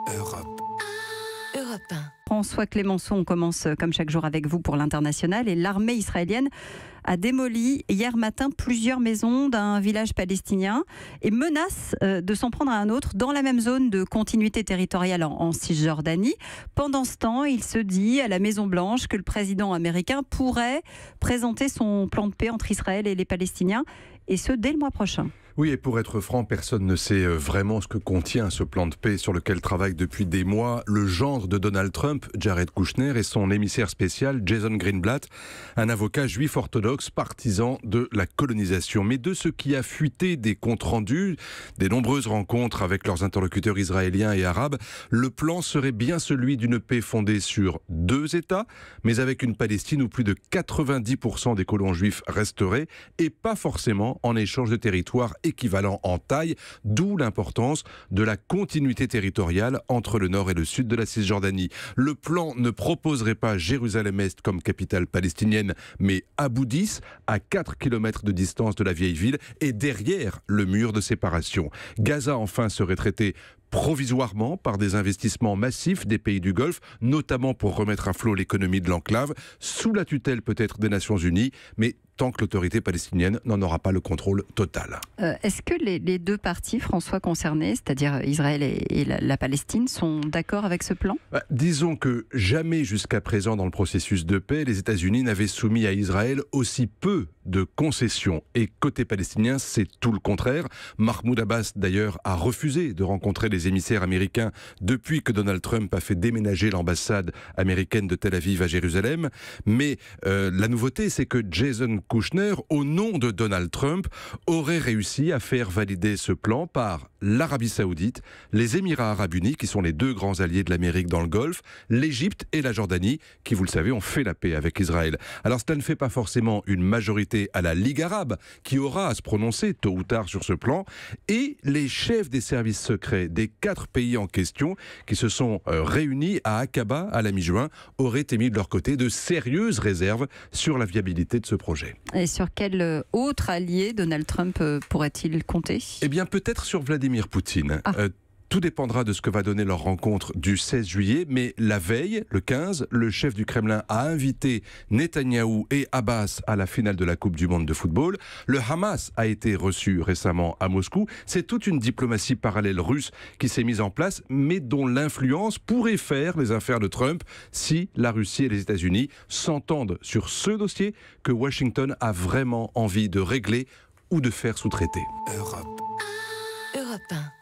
Europe 1. François Clémenceau, on commence comme chaque jour avec vous pour l'international. Et l'armée israélienne a démoli hier matin plusieurs maisons d'un village palestinien et menace de s'en prendre à un autre dans la même zone de continuité territoriale en Cisjordanie. Pendant ce temps, il se dit à la Maison-Blanche que le président américain pourrait présenter son plan de paix entre Israël et les Palestiniens, et ce dès le mois prochain. Oui, et pour être franc, personne ne sait vraiment ce que contient ce plan de paix sur lequel travaille depuis des mois le gendre de Donald Trump, Jared Kushner, et son émissaire spécial, Jason Greenblatt, un avocat juif orthodoxe partisan de la colonisation. Mais de ce qui a fuité des comptes rendus, des nombreuses rencontres avec leurs interlocuteurs israéliens et arabes, le plan serait bien celui d'une paix fondée sur 2 États, mais avec une Palestine où plus de 90% des colons juifs resteraient, et pas forcément en échange de territoires équivalent en taille, d'où l'importance de la continuité territoriale entre le nord et le sud de la Cisjordanie. Le plan ne proposerait pas Jérusalem-Est comme capitale palestinienne, mais Aboudis, à 4 km de distance de la vieille ville et derrière le mur de séparation. Gaza, enfin, serait traité provisoirement par des investissements massifs des pays du Golfe, notamment pour remettre à flot l'économie de l'enclave, sous la tutelle peut-être des Nations Unies, mais tant que l'autorité palestinienne n'en aura pas le contrôle total. Est-ce que les deux parties, François, concernées, c'est-à-dire Israël et la Palestine, sont d'accord avec ce plan ? Disons que jamais jusqu'à présent dans le processus de paix, les États-Unis n'avaient soumis à Israël aussi peu de concessions. Et côté palestinien, c'est tout le contraire. Mahmoud Abbas, d'ailleurs, a refusé de rencontrer les émissaires américains depuis que Donald Trump a fait déménager l'ambassade américaine de Tel Aviv à Jérusalem. Mais la nouveauté, c'est que Jason Kushner, au nom de Donald Trump, aurait réussi à faire valider ce plan par l'Arabie Saoudite, les Émirats Arabes Unis, qui sont les 2 grands alliés de l'Amérique dans le Golfe, l'Égypte et la Jordanie, qui, vous le savez, ont fait la paix avec Israël. Alors, cela ne fait pas forcément une majorité à la Ligue arabe, qui aura à se prononcer tôt ou tard sur ce plan, et les chefs des services secrets des 4 pays en question, qui se sont réunis à Aqaba à la mi-juin, auraient émis de leur côté de sérieuses réserves sur la viabilité de ce projet. Et sur quel autre allié Donald Trump pourrait-il compter ? Eh bien, peut-être sur Vladimir Poutine. Tout dépendra de ce que va donner leur rencontre du 16 juillet, mais la veille, le 15, le chef du Kremlin a invité Netanyahou et Abbas à la finale de la Coupe du Monde de football. Le Hamas a été reçu récemment à Moscou. C'est toute une diplomatie parallèle russe qui s'est mise en place, mais dont l'influence pourrait faire les affaires de Trump si la Russie et les États-Unis s'entendent sur ce dossier que Washington a vraiment envie de régler ou de faire sous-traiter. Europe 1.